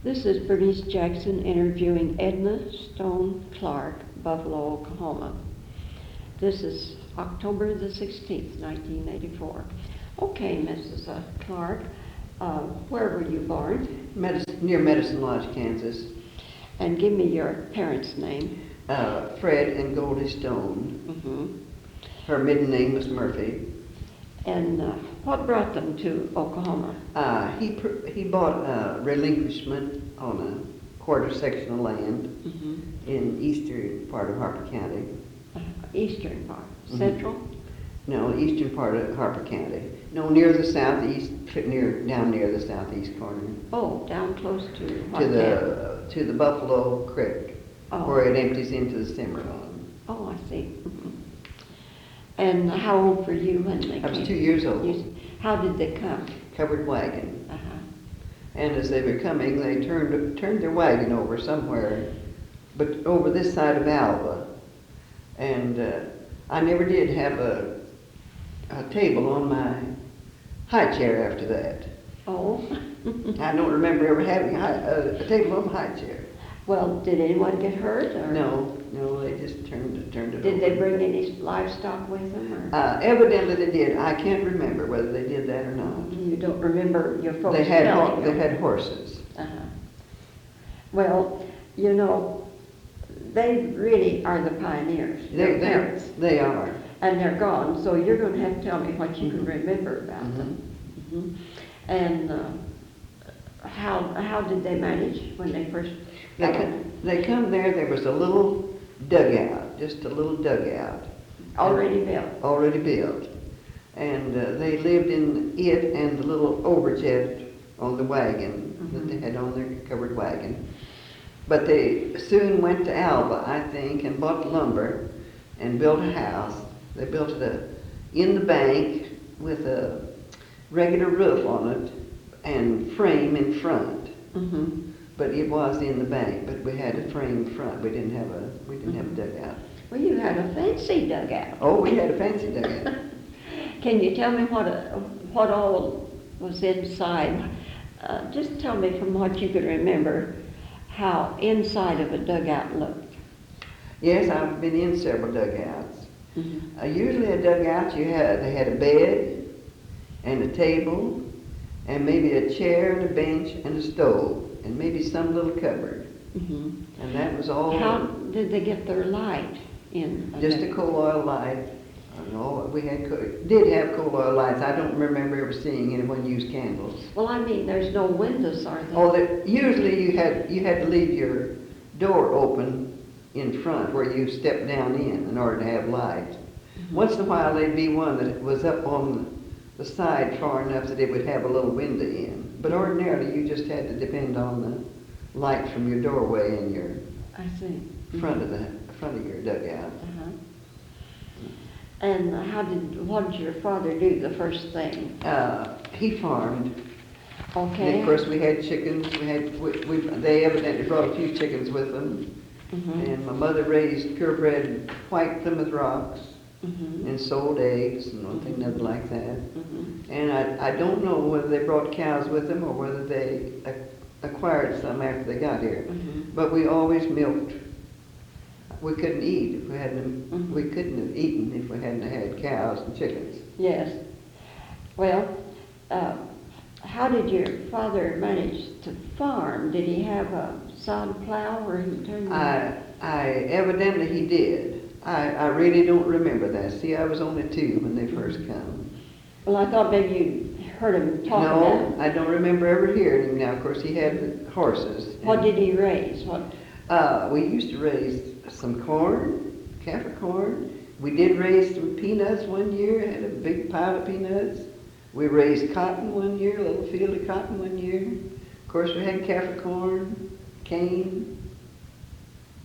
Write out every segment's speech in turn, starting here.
This is Berenice Jackson interviewing Edna Clark, Buffalo, Oklahoma. This is October the 16th, 1984. Okay, Mrs. Clark, where were you born? Near Medicine Lodge, Kansas. And give me your parents' name. Fred and Goldie Stone. Mm-hmm. Her maiden name was Murphy. And what brought them to Oklahoma? He bought a relinquishment on a quarter section of land in eastern part of Harper County. Eastern part. Central? No, eastern part of Harper County. No, near the southeast, down near the southeast corner. Oh, down close to what? To the Buffalo Creek, where it empties into the Cimarron. Oh, I see. Mm-hmm. And how old were you when they came? I was 2 years old. How did they come? Covered wagon. Uh-huh. And as they were coming, they turned their wagon over somewhere, but over this side of Alva. And I never did have a table on my high chair after that. Oh. I don't remember ever having a table on my high chair. Well, did anyone get hurt? Or? No, they just turned it over. Did they bring any livestock with them? Or? Evidently they did. I can't remember whether they did that or not. You don't remember your folks They had horses. Uh-huh. Well, you know, they really are the pioneers. Your parents. They are. And they're gone, so you're going to have to tell me what you can remember about them. Mm-hmm. And how did they manage when they first They come there was a little dugout, just a little dugout. Already built. Already built. And they lived in it and the little overjet on the wagon that they had on their covered wagon. But they soon went to Alva, I think, and bought lumber and built a house. They built it in the bank with a regular roof on it and frame in front. Mm-hmm. But it was in the bank, but we had a frame front. We didn't have a dugout. Well, you had a fancy dugout. Oh, we had a fancy dugout. Can you tell me what all was inside? Just tell me from what you can remember how inside of a dugout looked. Yes, I've been in several dugouts. Mm-hmm. Usually a dugout they had a bed and a table and maybe a chair and a bench and a stove and maybe some little cupboard. Mm-hmm. And that was all. How did they get their light in? Just a coal oil light. We did have coal oil lights. I don't remember ever seeing anyone use candles. Well, I mean, there's no windows, are there? Oh, usually you had to leave your door open in front where you step down in order to have light. Mm-hmm. Once in a while there'd be one that was up on the side far enough that it would have a little window in. But ordinarily you just had to depend on the light from your doorway in your front of your dugout. Uh-huh. And what did your father do the first thing? He farmed. Okay. And of course we had chickens. They evidently brought a few chickens with them. Mm-hmm. And my mother raised purebred white Plymouth Rocks and sold eggs and one thing another like that. Mm-hmm. And I don't know whether they brought cows with them or whether they acquired some after they got here. Mm-hmm. But we always milked. We couldn't eat if we hadn't. We couldn't have eaten if we hadn't had cows and chickens. Yes. Well, how did your father manage to farm? Did he have a sod plow or he turned? Evidently he did. I really don't remember that. See, I was only 2 when they first come. Well, I thought maybe you heard him talk about it. No, I don't remember ever hearing him. Now, of course, he had horses. What did he raise? We used to raise some corn, calf of corn. We did raise some peanuts one year, had a big pile of peanuts. We raised cotton one year, a little field of cotton one year. Of course, we had calf of corn, cane,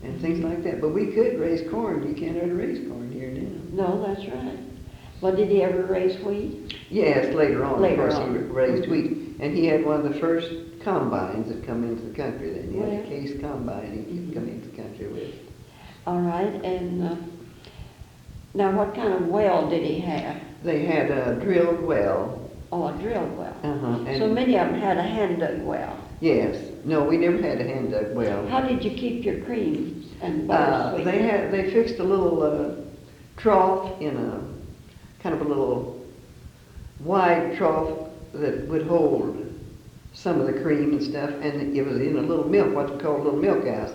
and things like that. But we could raise corn. You can't ever raise corn here now. No, that's right. Well, did he ever raise wheat? Yes, later on, of course, he raised wheat. And he had one of the first combines that come into the country then. He had a case combine he could come into the country with. All right, and now what kind of well did he have? They had a drilled well. Oh, a drilled well. Uh-huh. So many of them had a hand-dug well. Yes. No, we never had a hand-dug well. How did you keep your creams and butter sweet? They fixed a little trough in a kind of a little wide trough that would hold some of the cream and stuff, and it was in a little milk, what we call a little milk house.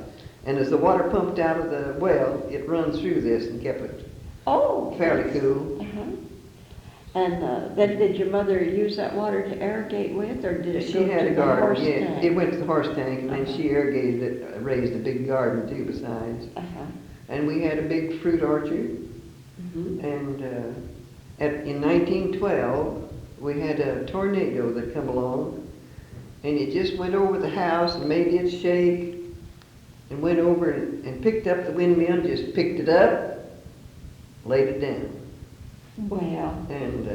And as the water pumped out of the well, it runs through this and kept it fairly cool. Uh-huh. And then did your mother use that water to irrigate with, or did it She go had to a the garden, horse yeah. tank? It went to the horse tank, and then she irrigated it, raised a big garden too besides. Uh-huh. And we had a big fruit orchard. Mm-hmm. And in 1912, we had a tornado that come along, and it just went over the house and made it shake, and went over and picked up the windmill, just picked it up, laid it down. Well. And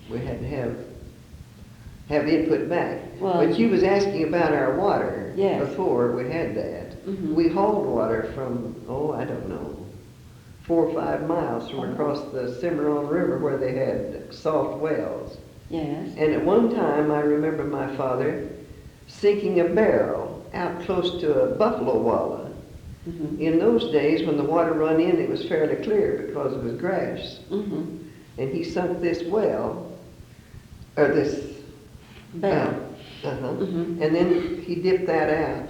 we had to have it put back. Well, But you was asking about our water. Yes. Before we had that. Mhm. We hauled water from, I don't know, 4 or 5 miles from across the Cimarron River where they had soft wells. Yes. And at one time, I remember my father sinking a barrel out close to a buffalo wallow. Mm-hmm. In those days, when the water run in, it was fairly clear because it was grass. Mm-hmm. And he sunk this well, or this Barrel. And then he dipped that out,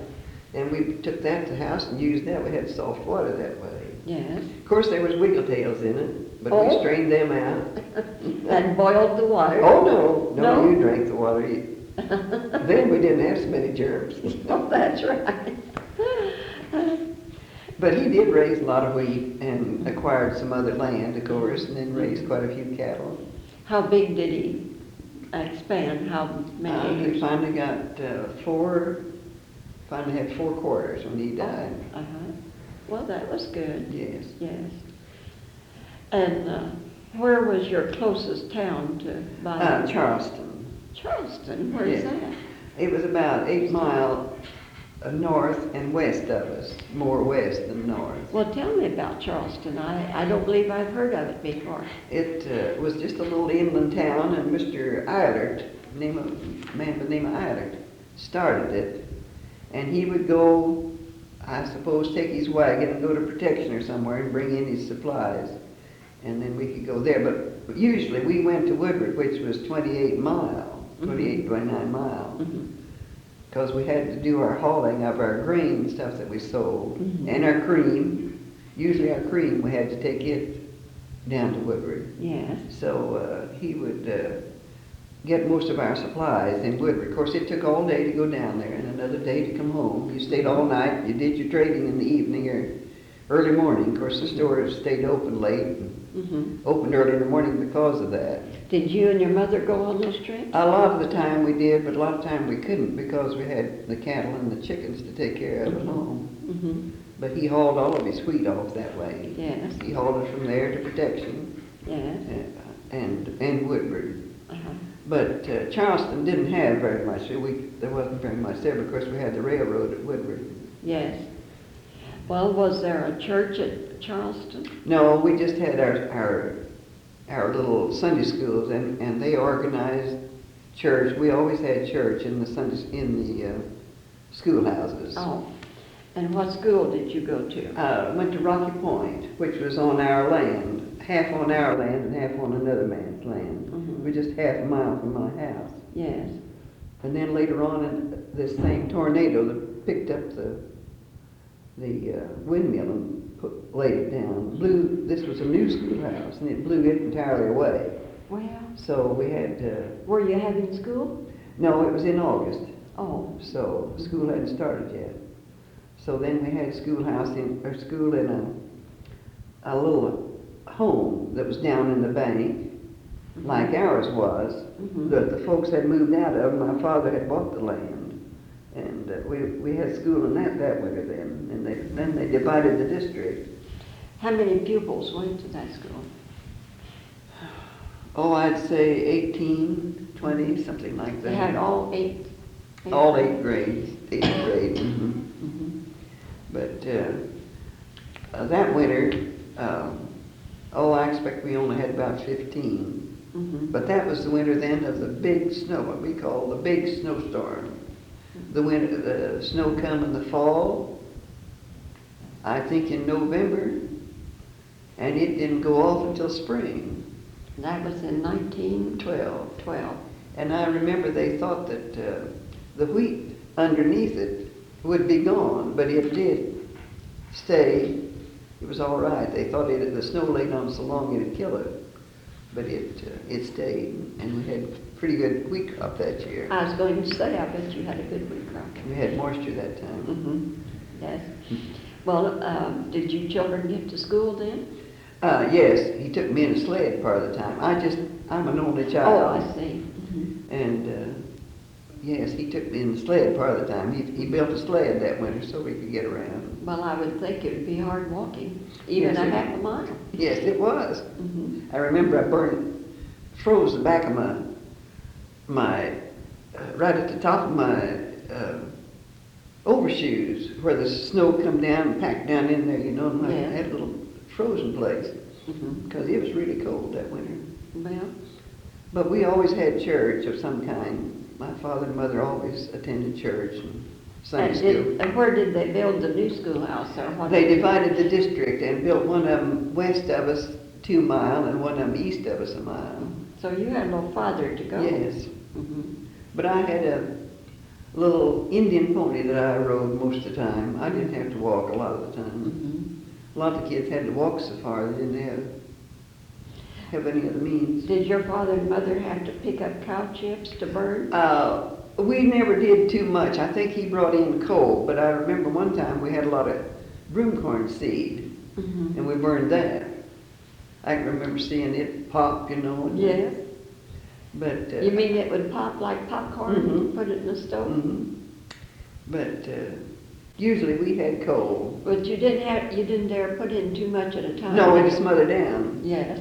and we took that to the house and used that. We had soft water that way. Yes. Of course, there was wiggle tails in it, but we strained them out. And boiled the water. Oh, no, No? you drank the water. Then we didn't have so many germs. Oh, that's right. But he did raise a lot of wheat and acquired some other land, of course, and then raised quite a few cattle. How big did he expand? How many He acres? finally got finally had 4 quarters when he died. Uh-huh. Well, that was good. Yes. Yes. And where was your closest town to buy? Charleston. Charleston, where's Yeah. that? It was about 8 miles north and west of us, more west than north. Well, tell me about Charleston. I don't believe I've heard of it before. It was just a little inland town, and Mr. Eilert, man by the name of Eilert, started it. And he would go, I suppose, take his wagon and go to Protection or somewhere and bring in his supplies. And then we could go there. But usually we went to Woodward, which was 29 miles. Because we had to do our hauling of our grain and stuff that we sold. Mhm. And our cream. Usually our cream, we had to take it down to Woodward. Yes. So he would get most of our supplies in Woodward. Of course, it took all day to go down there and another day to come home. You stayed all night. You did your trading in the evening or early morning. Of course, the store stayed open late and opened early in the morning because of that. Did you and your mother go on those trips? A lot of the time we did, but a lot of the time we couldn't because we had the cattle and the chickens to take care of at home. Mm-hmm. But he hauled all of his wheat off that way. Yes. He hauled it from there to Protection Yes. and Woodward. Uh-huh. But Charleston didn't have very much. There wasn't very much there. Of course, we had the railroad at Woodward. Yes. Well, was there a church at Charleston? No, we just had our little Sunday schools, and they organized church. We always had church in the schoolhouses. Oh. And what school did you go to? Went to Rocky Point, which was on our land, half on our land and half on another man's land. Mhm. We're just half a mile from my house. Yes. And then later on, in this same tornado that picked up the windmill and laid it down. This was a new schoolhouse, and it blew it entirely away. Well, So we had to. were you having school? No, it was in August, Oh. so school hadn't started yet. So then we had school in a little home that was down in the bank, like ours was, Mhm. that the folks had moved out of. My father had bought the land, and we had school in that winter then, and then they divided the district. How many pupils went to that school? Oh, I'd say 18, 20, something like that. They had all eight. All 8 grades, 8th grade. Mhm. But that winter, I expect we only had about 15. Mhm. But that was the winter then of the big snow, what we call the big snowstorm. The winter, the snow come in the fall, I think in November, and it didn't go off until spring. That was in 1912. 12. And I remember they thought that the wheat underneath it would be gone, but it did stay. It was all right. They thought the snow laid on so long it'd kill it, but it stayed, and we had pretty good wheat crop that year. I was going to say, I bet you had a good wheat crop. We had moisture that time. Mm-hmm. Yes. Well, did you children get to school then? Yes, he took me in a sled part of the time. I'm an only child. Oh, I see. Mm-hmm. And yes, he took me in the sled part of the time. He built a sled that winter so we could get around. Well, I would think it would be hard walking, even Yes, a half a mile. Yes, it was. Mm-hmm. I remember froze the back of my right at the top of my overshoes where the snow come down and packed down in there, and I Yeah. had a little frozen place Mm-hmm. because it was really cold that winter. Well, But we always had church of some kind. My father and mother always attended church and Sunday school. and where did they build the new schoolhouse, or what? They divided the district and built one of them west of us 2 miles and one of them east of us 1 mile. So you had a little farther to go. Yes. Mm-hmm. But I had a little Indian pony that I rode most of the time. I didn't have to walk a lot of the time. Mm-hmm. A lot of the kids had to walk so far, they didn't have any other means. Did your father and mother have to pick up cow chips to burn? We never did too much. I think he brought in coal, but I remember one time we had a lot of broomcorn seed, Mm-hmm. and we burned that. I can remember seeing it pop, and Yes. But You mean it would pop like popcorn and Mhm. put it in the stove? mhm. But usually we had coal. But you didn't dare put in too much at a time. No, it would smother down. Yes.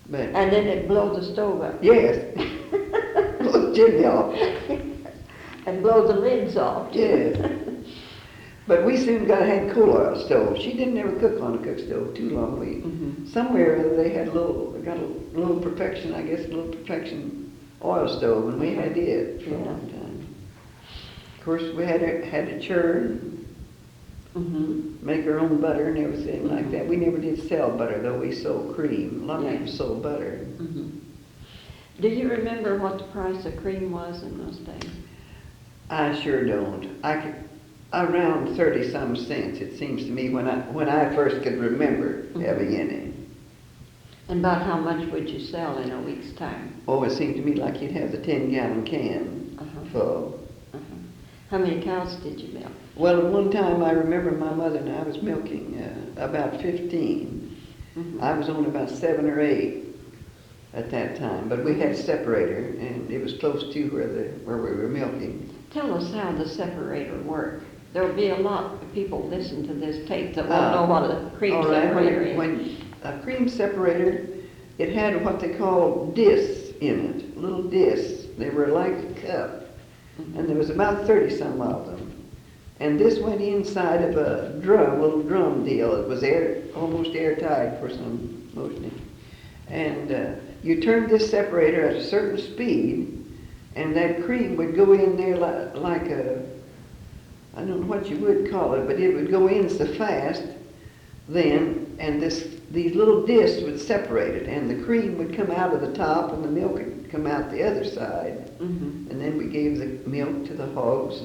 But And then it'd blow the stove up. yes, blow the chimney off. And blow the lids off. Yes. But we soon had coal oil stove. She didn't ever cook on a cook stove too long. Mhm. Somewhere or other they had got a little perfection, I guess, a little perfection oil stove, and we had it for a long time. Of course, we had to churn, Mm-hmm. make our own butter and everything like that. We never did sell butter, though. We sold cream. A lot of Yeah. people sold butter. Mm-hmm. Do you remember what the price of cream was in those days? I sure don't. Around 30-some cents, it seems to me, when I first could remember having any. And about how much would you sell in a week's time? Oh, it seemed to me like you'd have the 10-gallon can Uh-huh. full. Uh-huh. How many cows did you milk? Well, at one time I remember my mother and I was milking about 15. Mhm. I was only about 7 or 8 at that time, but we had a separator, and it was close to where we were milking. Tell us how the separator worked. There'll be a lot of people listen to this tape that won't know what a cream All right, separator is. when a cream separator, it had what they call discs in it, little discs. They were like a cup, and there was about 30-some of them. And this went inside of a little drum deal. It was almost airtight for some motioning. And you turned this separator at a certain speed, and that cream would go in there like I don't know what you would call it, but it would go in so fast then, and these little discs would separate it, and the cream would come out of the top and the milk would come out the other side. Mm-hmm. And then we gave the milk to the hogs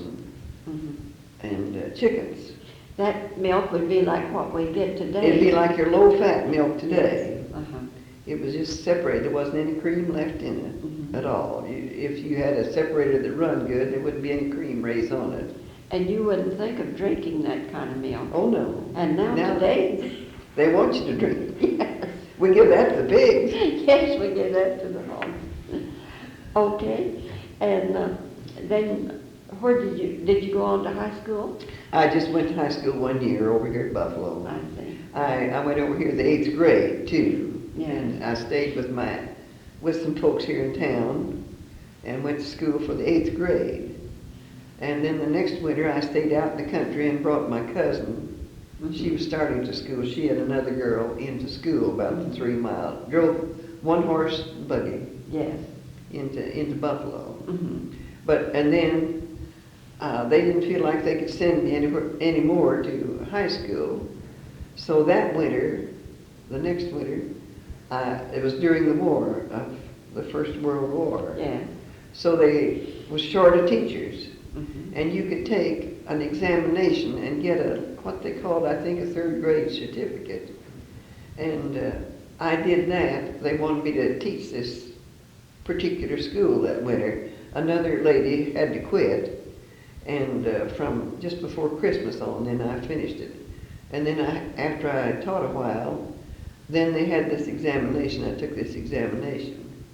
and chickens. That milk would be like what we get today. It'd be like your low-fat milk today. Uh-huh. It was just separated. There wasn't any cream left in it at all. If you had a separator that run good, there wouldn't be any cream raised on it. And you wouldn't think of drinking that kind of milk. Oh, no. And now today, They want you to drink. yes, We give that to the pigs. yes, we give that to the hogs. Okay, and then where did you go on to high school? I just went to high school 1 year over here at Buffalo. I see. I went over here the 8th grade too. Yeah. And I stayed with some folks here in town and went to school for the 8th grade. And then the next winter I stayed out in the country and brought my cousin. She was starting to school. She had another girl into school about 3 miles. Drove 1-horse buggy Yes. into Buffalo. Mm-hmm. And then they didn't feel like they could send me anymore to high school. So that winter, the next winter, it was during the war, the First World War. Yeah. So they was short of teachers. Mm-hmm. And you could take an examination and get what they called, I think, a third grade certificate. And I did that. They wanted me to teach this particular school that winter. Another lady had to quit, and from just before Christmas on, then I finished it. And then after I taught a while, then they had this examination. I took this examination.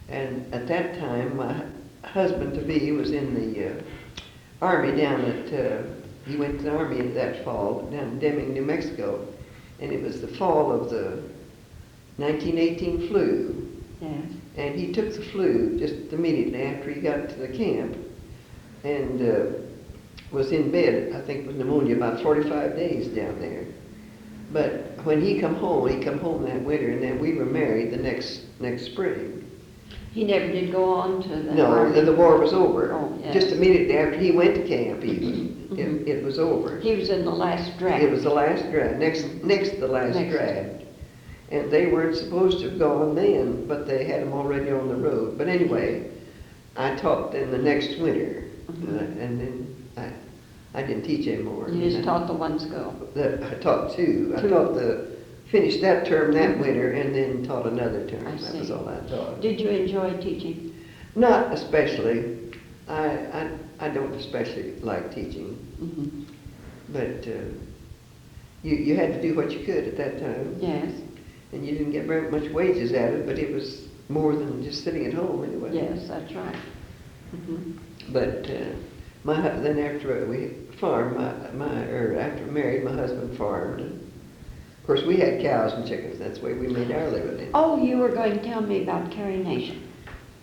And at that time, my husband-to-be was in the Army down at, he went to the Army that fall down in Deming, New Mexico. And it was the fall of the 1918 flu. Yes. And he took the flu just immediately after he got to the camp, and was in bed, I think, with pneumonia about 45 days down there. But when he come home that winter, and then we were married the next spring. He never did go on to the No, Army. the war was over. Oh, yes. Just immediately after he went to camp, even it was over. He was in the last draft. It was the last draft, next to the last draft. And they weren't supposed to have gone then, but they had them already on the road. But anyway, I taught them the next winter, and then I didn't teach anymore. You just taught the one school. I taught two. I taught finished that term that winter, and then taught another term. That was all I taught. Did you enjoy teaching? Not especially. I don't especially like teaching. Mm-hmm. But you had to do what you could at that time. Yes. And you didn't get very much wages at it, but it was more than just sitting at home anyway. Yes, that's right. Mm-hmm. But then after we farmed, after we married, my husband farmed. Of course, we had cows and chickens. That's the way we made our living. Oh, you were going to tell me about Carrie Nation.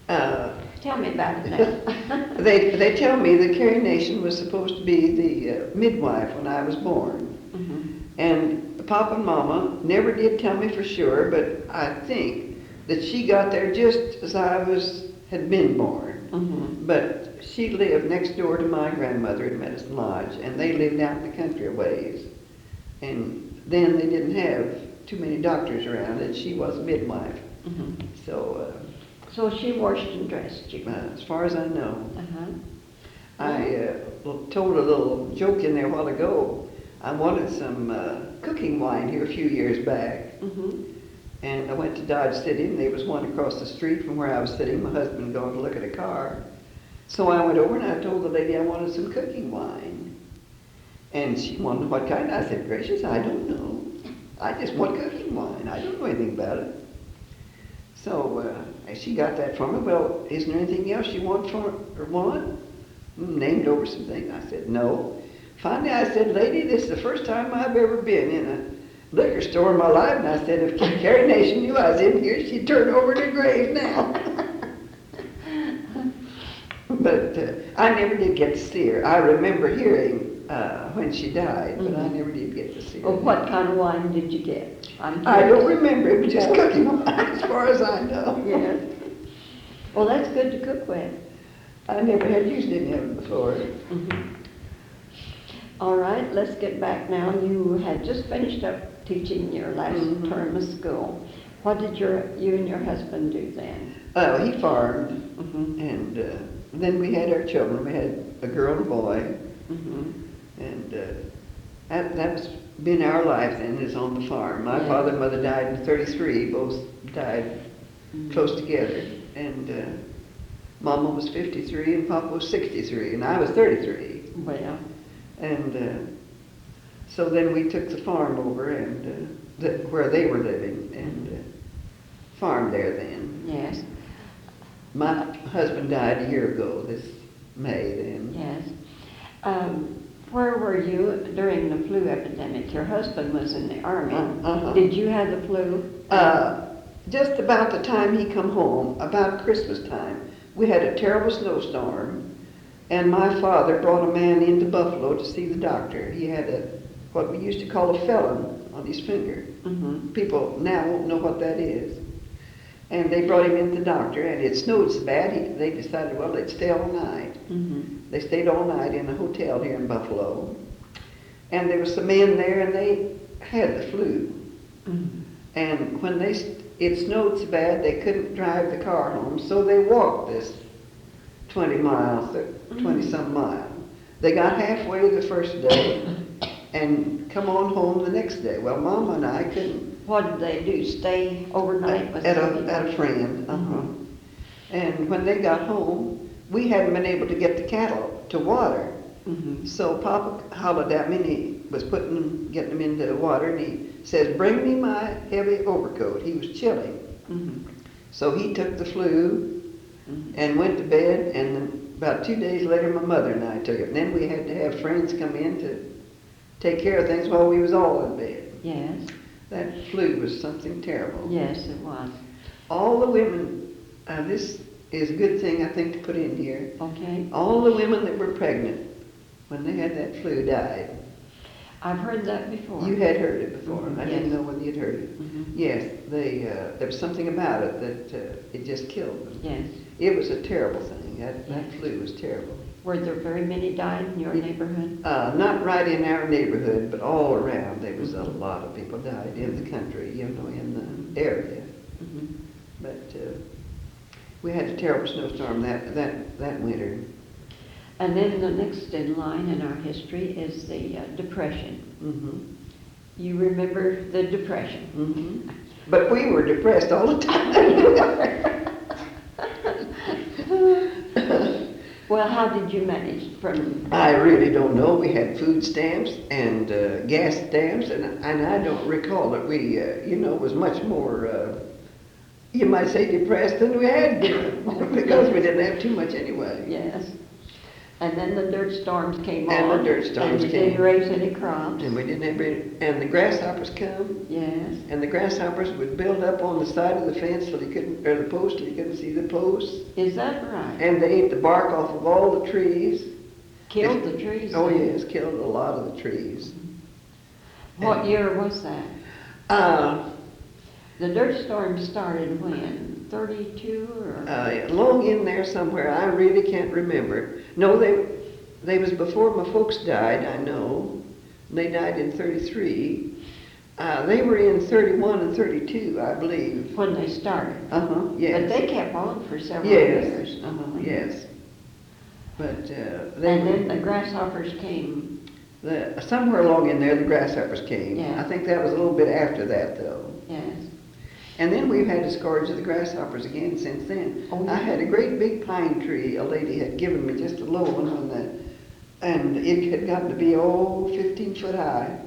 Tell me about it now. They tell me that Carrie Nation was supposed to be the midwife when I was born. Mm-hmm. And Papa and Mama never did tell me for sure, but I think that she got there just as I had been born. Mm-hmm. But she lived next door to my grandmother in Medicine Lodge, and they lived out in the country a ways. And then they didn't have too many doctors around, and she was a midwife. Mm-hmm. So she washed and dressed you. as far as I know. Uh-huh. I told a little joke in there a while ago. I wanted some cooking wine here a few years back. Mm-hmm. And I went to Dodge City, and there was one across the street from where I was sitting. My husband going to look at a car. So I went over and I told the lady I wanted some cooking wine. And she wanted what kind. I said, gracious, I don't know. I just want cooking wine. I don't know anything about it. So she got that for me. Well, isn't there anything else you want named over some things. I said, no. Finally, I said, lady, this is the first time I've ever been in a liquor store in my life. And I said, if Carrie Nation knew I was in here, she'd turn over in her grave now. But I never did get to see her. I remember hearing when she died, but I never did get to see her. Well, what kind of wine did you get? I don't remember. It was just cooking wine, as far as I know. Yes. Well, that's good to cook with. I never had used any of them before. Mm-hmm. All right, let's get back now. You had just finished up teaching your last term of school. What did you and your husband do then? He farmed, and then we had our children. We had a girl and a boy, and that's been our life then, is on the farm. My father and mother died in 1933, both died close together, and Mama was 53 and Papa was 63, and I was 33. Well. And so then we took the farm over and where they were living and farmed there then. Yes. My husband died a year ago, this May then. Yes. Where were you during the flu epidemic? Your husband was in the Army. Did you have the flu? Just about the time he come home, about Christmas time, we had a terrible snowstorm. And my father brought a man into Buffalo to see the doctor. He had what we used to call a felon on his finger. People now won't know what that is. And they brought him into the doctor, and it snowed so bad, they decided, well, they'd stay all night. They stayed all night in a hotel here in Buffalo. And there was some men there, and they had the flu. Mm-hmm. And when it snowed so bad they couldn't drive the car home, so they walked this 20 miles, 20-some miles. They got halfway the first day and come on home the next day. Well, Mama and I couldn't. What did they do? Stay overnight with at a friend. And when they got home, we hadn't been able to get the cattle to water. Mm-hmm. So Papa hollered at me, and he was getting them into the water, and he says, "Bring me my heavy overcoat." He was chilling. Mm-hmm. So he took the flu and went to bed, and then about 2 days later my mother and I took it. And then we had to have friends come in to take care of things while we was all in bed. Yes. That flu was something terrible. Yes, it was. All the women, this is a good thing I think to put in here. Okay. All the women that were pregnant when they had that flu died. I've heard that before. You had heard it before. Mhm, I didn't yes. know whether you'd heard it. Mhm. Yes, there was something about it that it just killed them. Yes. It was a terrible thing. That Yes. flu was terrible. Were there very many died in your neighborhood? Not right in our neighborhood, but all around. There was a lot of people died in the country, in the area. Mm-hmm. But we had a terrible snowstorm that winter. And then the next in line in our history is the Depression. Mm-hmm. You remember the Depression? Mm-hmm. But we were depressed all the time. Well, how did you manage from? I really don't know. We had food stamps and gas stamps, and I don't recall that we, was much more, you might say, depressed than we had been, because we didn't have too much anyway. Yes. And then the dirt storms came on. And the dirt storms and you came. didn't raise any crops. And we didn't have any, and the grasshoppers come, Yes. and the grasshoppers would build up on the side of the fence so you couldn't, or the post, so you couldn't see the posts. Is that right? And they ate the bark off of all the trees. Killed the trees? Oh then? yes, killed a lot of the trees. What year was that? Uh, The dirt storm started when? 32 or? long in there somewhere, I really can't remember. No, they was before my folks died, I know. They died in 33. They were in 31 and 32, I believe. When they started? Yes. But they kept on for several Yes. years. Yes. But And then the grasshoppers came. somewhere along in there, the grasshoppers came. Yeah. I think that was a little bit after that, though. Yes. And then we've had a scourge of the grasshoppers again since then. Oh, I had a great big pine tree a lady had given me, just a low one, and it had gotten to be 15 foot high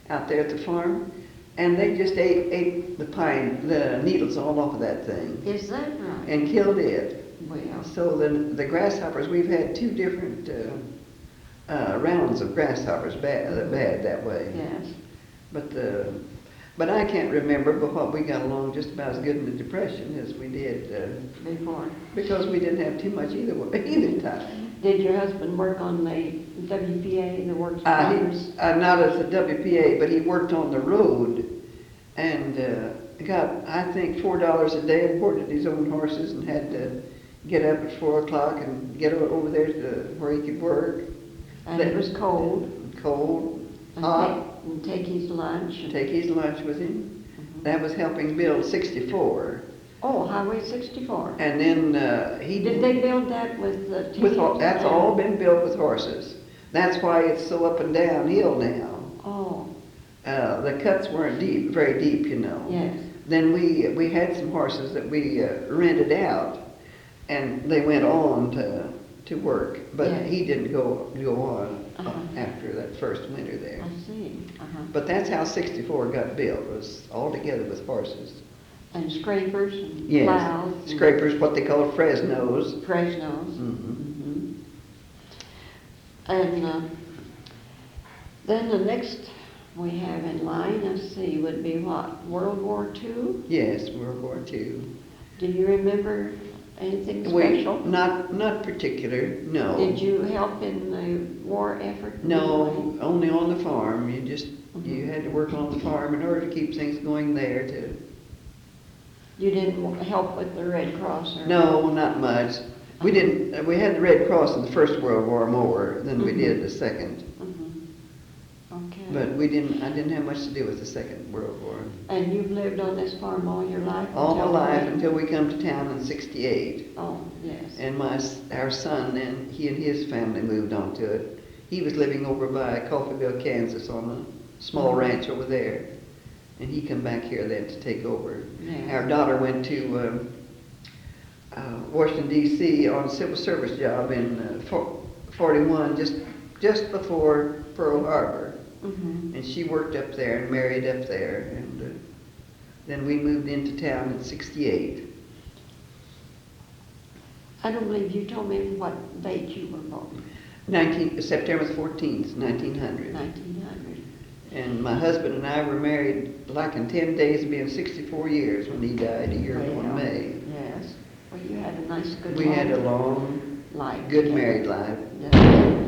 out there at the farm. And they just ate the needles all off of that thing Is that right? and killed it. Well, So the grasshoppers, we've had two different rounds of grasshoppers bad that way. yes. But I can't remember, but what we got along just about as good in the Depression as we did, Before. because we didn't have too much either time. Did your husband work on the WPA, the Works Progress? Not as a WPA, but he worked on the road and got, I think, $4 a day and boarded his own horses and had to get up at 4 o'clock and get over there to where he could work. And it was cold. Cold, And hot. take his lunch. Take his lunch with him. That was helping build 64. Oh, Highway 64. And then he Did they build that with the that's all been built with horses. That's why it's so up and downhill now. Oh, The cuts weren't deep, very deep, yes. Then we had some horses that we rented out, and they went on to work, but Yes. he didn't go on Uh-huh. after that first winter there. I see. But that's how 64 got built, was all together with horses. And scrapers and Yes, plows. scrapers, what they call Fresnos. And Fresnos. Mhm. And then the next we have in line, let's see, would be what? World War II? Yes, World War II. Do you remember anything special? Not particular, no. Did you help in the war effort? No, only on the farm. You Mhm. had to work on the farm in order to keep things going there too. You didn't help with the Red Cross or? No, not much. We didn't, we had the Red Cross in the First World War more than we did the Second. Okay. But I didn't have much to do with the Second World War. And you've lived on this farm all your life? All my life until we come to town in '68. Oh, yes. And our son, and he and his family moved on to it. He was living over by Coffeyville, Kansas on a small ranch over there. And he come back here then to take over. Yeah. Our daughter went to Washington, D.C. on a civil service job in 41, just before Pearl Harbor. And she worked up there and married up there. And then we moved into town in '68. I don't believe you told me what date you were born. September 14th, 1900. 1900. And my husband and I were married like in 10 days of being 64 years when he died a year ago in May. Yes. Well, you had a nice, good We had a long, life. good married life. Yeah.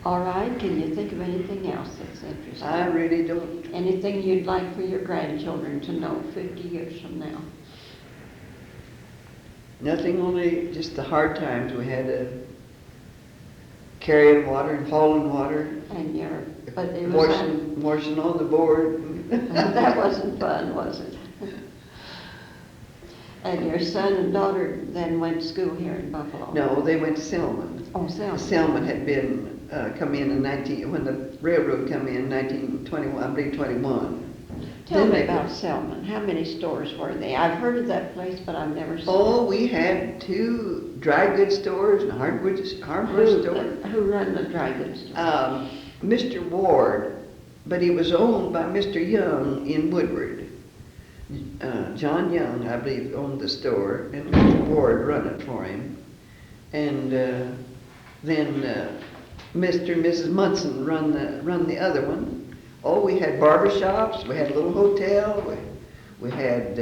All right, can you think of anything else that's interesting? I really don't. Anything you'd like for your grandchildren to know 50 years from now? Nothing, only just the hard times we had to carrying water and hauling water. And but it was washing on the board. that wasn't fun, was it? And your son and daughter then went to school here in Buffalo? No, they went to Selman. Oh, Selman. Selman had been come in when the railroad come in 1921, I believe 21. Tell me about Selman. How many stores were they? I've heard of that place, but I've never seen it. Oh, we had 2 dry goods stores and hardware stores. Who run the dry goods store? Mr. Ward, but he was owned by Mr. Young in Woodward. John Young, I believe, owned the store, and Mr. Ward run it for him. And then Mr. and Mrs. Munson run the other one. Oh, we had barber shops, we had a little hotel, we had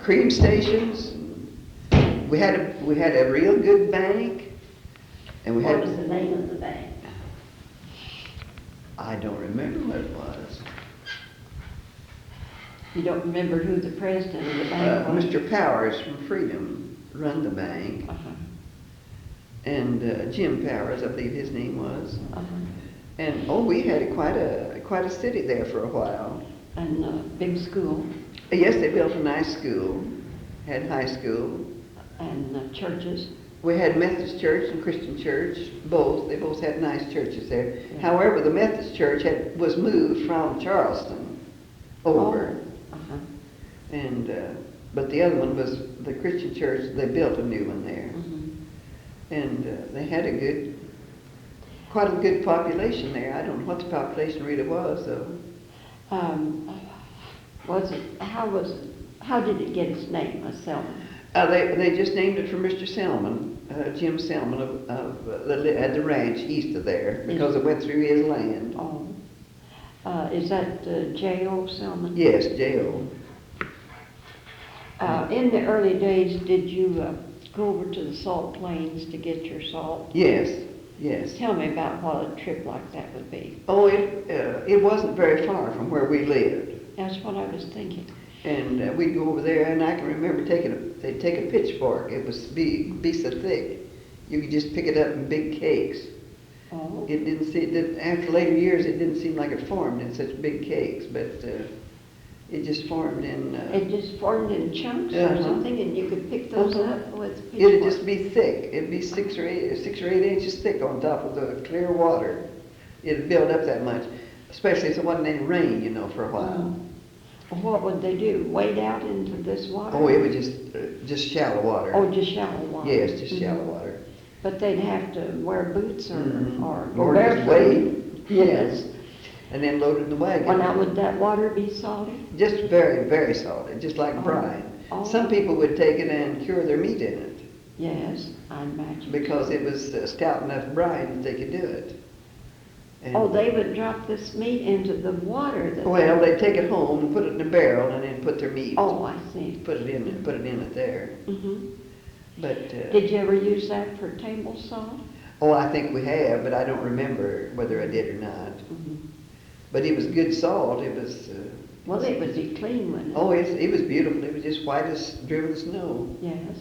cream stations. We had a real good bank, and we had. What was the name of the bank? I don't remember what it was. You don't remember who the president of the bank was? Mr. Powers from Freedom run the bank, and Jim Powers, I believe his name was. And we had quite a city there for a while. And a big school. Yes, they built a nice school, had high school. And churches. We had Methodist church and Christian church, both. They both had nice churches there. Yeah. However, the Methodist church was moved from Charleston over. And but the other one was the Christian church. They built a new one there. And they had quite a good population there. I don't know what the population really was, though. How did it get its name, Selman? They just named it for Mr. Selman, Jim Selman at the ranch east of there, because it went through his land. Oh. Is that J.O. Selman? Yes, J.O. In the early days, did you go over to the salt plains to get your salt? Yes. Yes. Tell me about what a trip like that would be. Oh, it wasn't very far from where we lived. That's what I was thinking. And we'd go over there, and I can remember they'd take a pitchfork. It was be so thick, you could just pick it up in big cakes. Oh. After later years, it didn't seem like it formed in such big cakes, but it just formed in. It just formed in chunks or something, and you could pick those up with a pitchfork. It'd just be thick. It'd be 6 or 8 inches thick on top of the clear water. It'd build up that much, especially if there wasn't any rain, for a while. What would they do? Wade out into this water? Oh, it was just shallow water. Oh, just shallow water. Yes, just shallow water. But they'd have to wear boots or just wade. Yes. And then load it in the wagon. Well, now, would that water be salty? Just very, very salty, just like brine. Oh. Some people would take it and cure their meat in it. Yes, I imagine. Because it was stout enough brine that they could do it. And they would drop this meat into the water. They'd take it home and put it in a barrel and then put their meat. Oh, I see. Put it in it there. But did you ever use that for table salt? Oh, I think we have, but I don't remember whether I did or not. But it was good salt. It was. Well, it would be clean, wouldn't it? Oh, it was beautiful. It was just white as driven snow. Yes.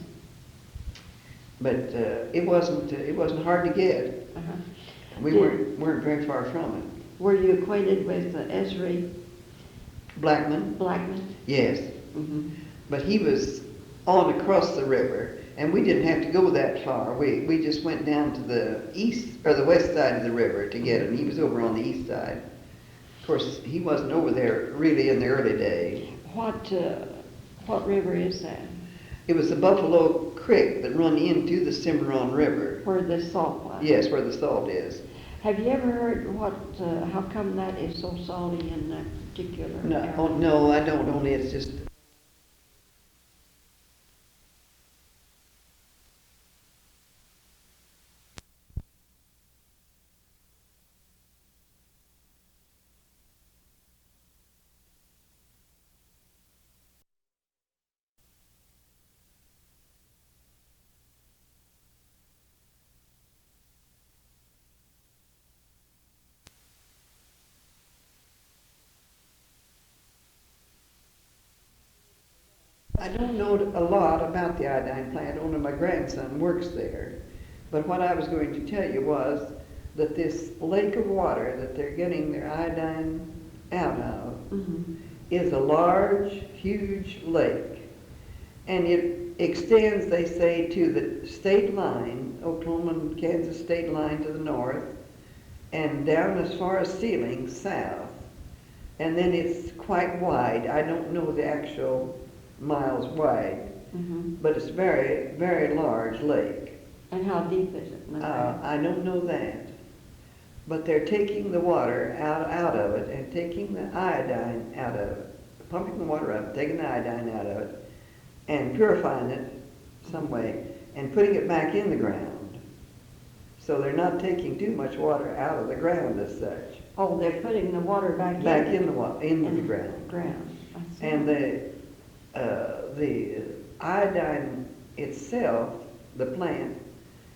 But it wasn't hard to get. Uh-huh. We weren't very far from it. Were you acquainted with Esri Blackman? Blackman? Yes. Mm-hmm. But he was on across the river, and we didn't have to go that far. We just went down to the east or the west side of the river to get him. He was over on the east side. Of course, he wasn't over there really in the early days. What river is that? It was the Buffalo Creek that run into the Cimarron River. Where the salt was? Yes, where the salt is. Have you ever heard how come that is so salty in that particular area? No, I don't. Only it's just. I don't know a lot about the iodine plant, only my grandson works there. But what I was going to tell you was that this lake of water that they're getting their iodine out of is a large, huge lake. And it extends, they say, to the state line, Oklahoma and Kansas state line to the north, and down as far as Sealing, south. And then it's quite wide. I don't know the actual miles wide, but it's very, very large lake. And how deep is it? I don't know that. But they're taking the water out of it and taking the iodine out of it, pumping the water up, taking the iodine out of it, and purifying it some way, and putting it back in the ground. So they're not taking too much water out of the ground as such. Oh, they're putting the water back into the ground. And the iodine itself, the plant,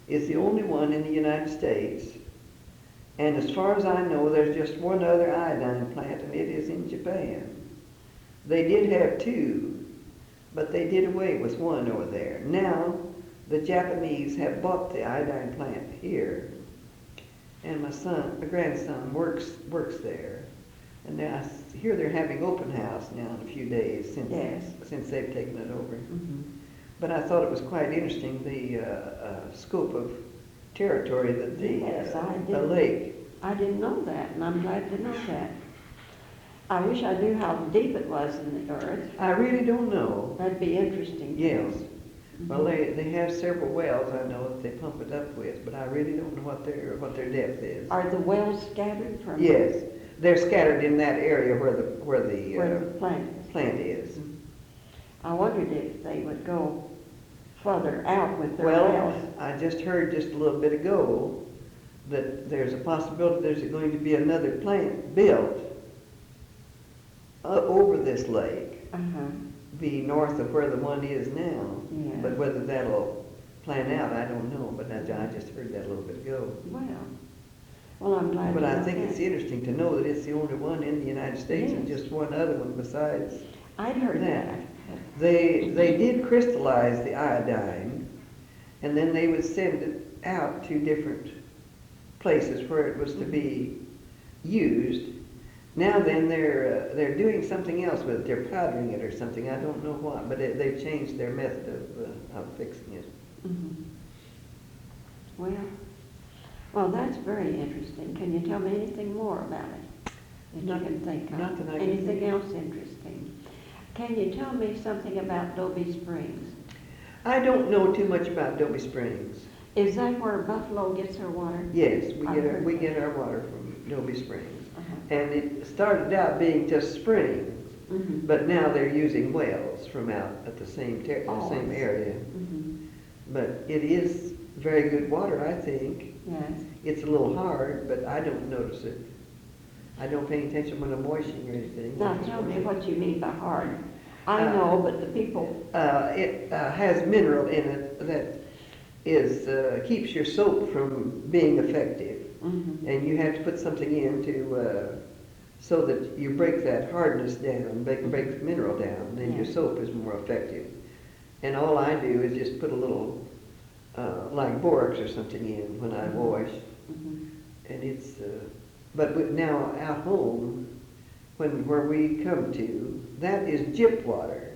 is the only one in the United States. And as far as I know, there's just one other iodine plant, and it is in Japan. They did have two, but they did away with one over there. Now, the Japanese have bought the iodine plant here, and my grandson works there. And now I hear they're having open house now in a few days since they've taken it over. But I thought it was quite interesting, the scope of territory that the lake. I didn't know that, and I'm glad to know that. I wish I knew how deep it was in the earth. I really don't know. That'd be interesting. Yes. Well, they have several wells I know that they pump it up with, but I really don't know what their depth is. Are the wells scattered from? Yes, they're scattered in that area where the plant is. I wondered if they would go further out with their wells. I just heard just a little bit ago that there's a possibility there's going to be another plant built over this lake, be north of where the one is now. Yeah. But whether that'll plan out, I don't know. But I just heard that a little bit ago. Well, I'm glad. But I think it's interesting to know that it's the only one in the United States, and just one other one besides. I'd heard that. They did crystallize the iodine, and then they would send it out to different places where it was to be used. Now then, they're doing something else with it. They're powdering it or something. I don't know what, but they've changed their method of fixing it. Well, that's very interesting. Can you tell me anything more about it that you can think of? Not that I can Anything think. else interesting? Can you tell me something about Dolby Springs? I don't know too much about Dolby Springs. Is that where Buffalo gets her water? Yes, we get our water from Dolby Springs. And it started out being just springs, but now they're using wells from out at the same area. But it is very good water, I think. Yes. It's a little hard, but I don't notice it. I don't pay attention when I'm washing or anything. Now tell me what you mean by hard. I know, but the people... It has mineral in it that keeps your soap from being effective. And you have to put something in so that you break that hardness down, break the mineral down, then your Yeah. soap is more effective. And all I do is just put a little, like borax or something in when I wash, Mhm. and it's, now out home, where we come to, that is gyp water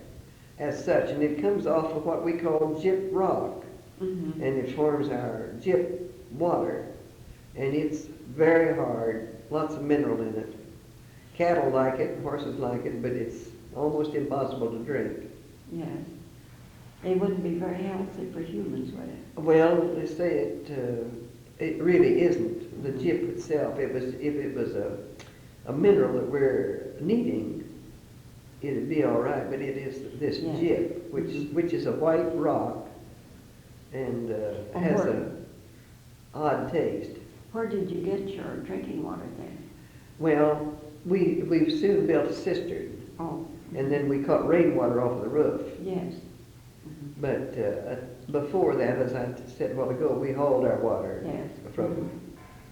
as such, and it comes off of what we call gyp rock, Mhm. and it forms our gyp water, and it's very hard, lots of mineral in it. Cattle like it, horses like it, but it's almost impossible to drink. Yes. It wouldn't be very healthy for humans, would it? Well, they say it really isn't. The gyp itself, if it was a mineral that we're needing, it'd be all right, but it is this Yeah. gyp, which is a white rock and has a odd taste. Where did you get your drinking water then? Well, we've soon built a cistern, Oh. and then we caught rainwater off of the roof. Yes. But before that, as I said a while ago, we hauled our water Yes. from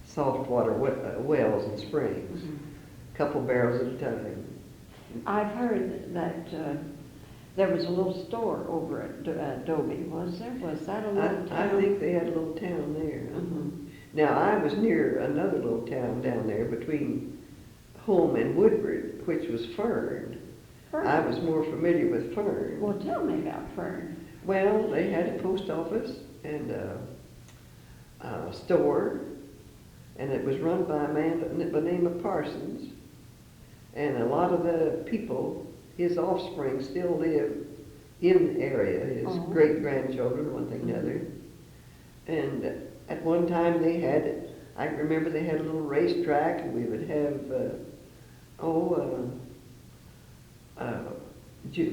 saltwater wells and springs, a couple barrels at a time. I've heard that there was a little store over at Dolby, was there? Was that a little I town? think they had a little town there. Mhm. Now, I was near another little town down there between Home and Woodward, which was Fern. Fern. I was more familiar with Fern. Well, tell me about Fern. Well, they had a post office and a store, and it was run by a man by the name of Parsons. And a lot of the people, his offspring, still live in the area, his Oh. great-grandchildren, one thing or another. And at one time they had, I remember they had a little racetrack, and we would have,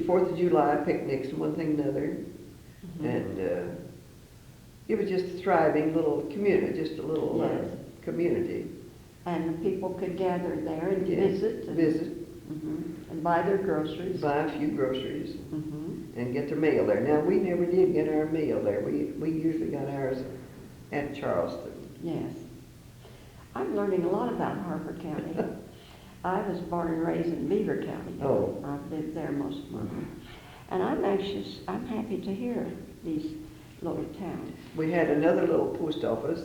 4th of July picnics and one thing or another. Mhm. And it was just a thriving little community, just a little Yes. community. And the people could gather there and Yes, visit. And, visit, and buy their groceries. buy a few groceries, Mhm. and get their mail there. Now, we never did get our mail there. We usually got ours at Charleston. Yes. I'm learning a lot about Harper County. I was born and raised in Beaver County. Oh. I've lived there most of my life. And I'm happy to hear these little towns. We had another little post office.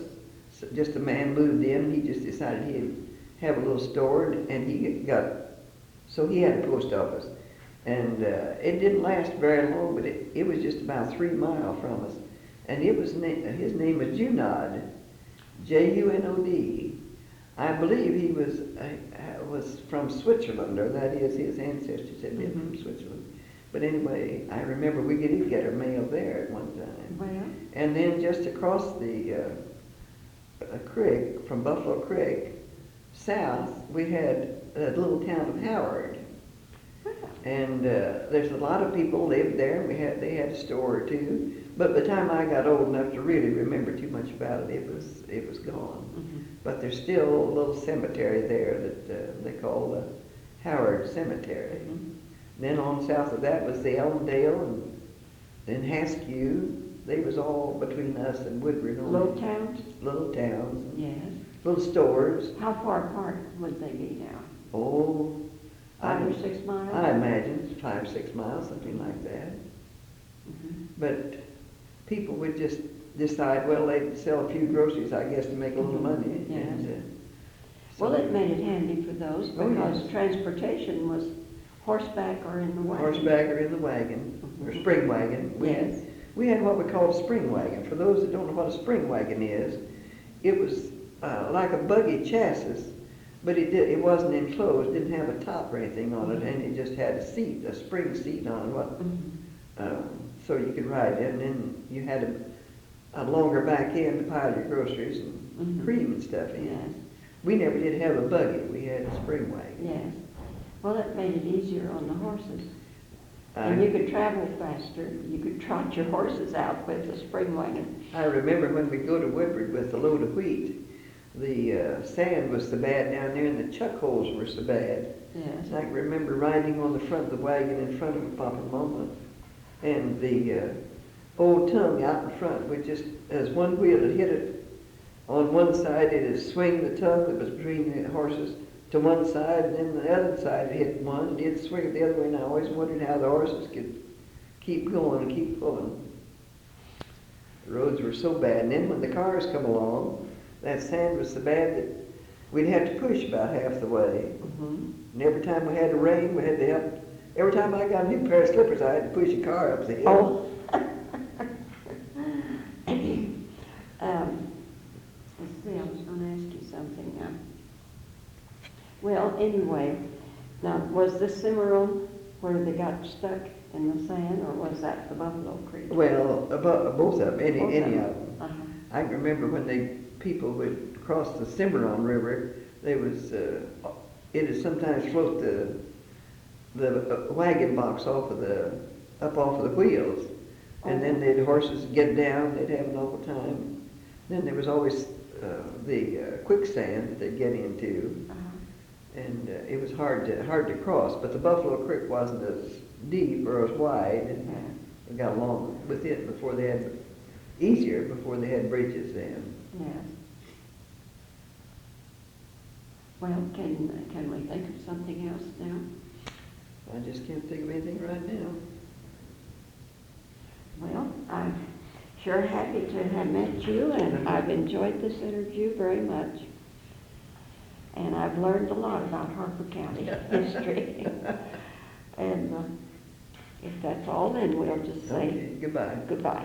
Just a man moved in. He just decided he'd have a little store, and so he had a post office. And it didn't last very long, but it was just about 3 miles from us. And his name was Junod, Junod. I believe he was from Switzerland, or that is, his ancestors had been from Switzerland. But anyway, I remember we did get our mail there at one time. Well, And then just across the creek, from Buffalo Creek, south, we had a little town of Howard. well, And there's a lot of people lived there, and they had a store or two. But by the time I got old enough to really remember too much about it, it was gone. mhm. But there's still a little cemetery there that they call the Howard Cemetery. Mhm. Then on south of that was the Elmdale, and then Haskew. They was all between us and Woodward. Little towns? Little towns, Yes. little stores. How far apart would they be now? Oh, 5 or 6 miles? I imagine 5, 6 miles, something like that. Mhm. But people would just decide, well, they'd sell a few groceries, I guess, to make a little money. Yes. And, Well, so it made it handy for those Oh, because yes. transportation was horseback or in the wagon. horseback or in the wagon, or Mhm. spring wagon. Yes. We had what we called a spring wagon. For those that don't know what a spring wagon is, it was like a buggy chassis, but it wasn't enclosed, didn't have a top or anything on it, and it just had a seat, a spring seat on it, Mhm. so you could ride it, and then you had a longer back end to pile your groceries and Mhm. cream and stuff in. Yes. We never did have a buggy, we had a spring wagon. Yes. Well, it made it easier on the horses. I- And you could travel faster. You could trot your horses out with the spring wagon. I remember when we'd go to Woodward with a load of wheat, the sand was so bad down there and the chuck holes were so bad. Yes. I can remember riding on the front of the wagon in front of Papa and Mama, and the old tongue out in front would just, as one wheel had hit it on one side, it would swing the tongue that was between the horses to one side, and then the other side hit one, and it'd swing it the other way, and I always wondered how the horses could keep going and keep pulling. The roads were so bad, and then when the cars come along, that sand was so bad that we'd have to push about half the way. And every time we had to rain, we had to help. Every time I got a new pair of slippers, I had to push a car up the hill. Oh. Let's see, I was going to ask you something now. Well, anyway, now, was the Cimarron where they got stuck in the sand, or was that the Buffalo Creek? Well, both of them, any Both of of them. them. I can remember when people would cross the Cimarron River, there was, it'd sometimes float the wagon box up off of the wheels. And then horses would get down, they'd have an awful time. Then there was always the quicksand that they'd get into. And it was hard to cross, but the Buffalo Creek wasn't as deep or as wide, and they got along with it before they had bridges then. Yes. Well, can we think of something else now? I just can't think of anything right now. Well, I'm sure happy to have met you, and I've enjoyed this interview very much. And I've learned a lot about Harper County history. And if that's all, then we'll just say Okay, goodbye. goodbye.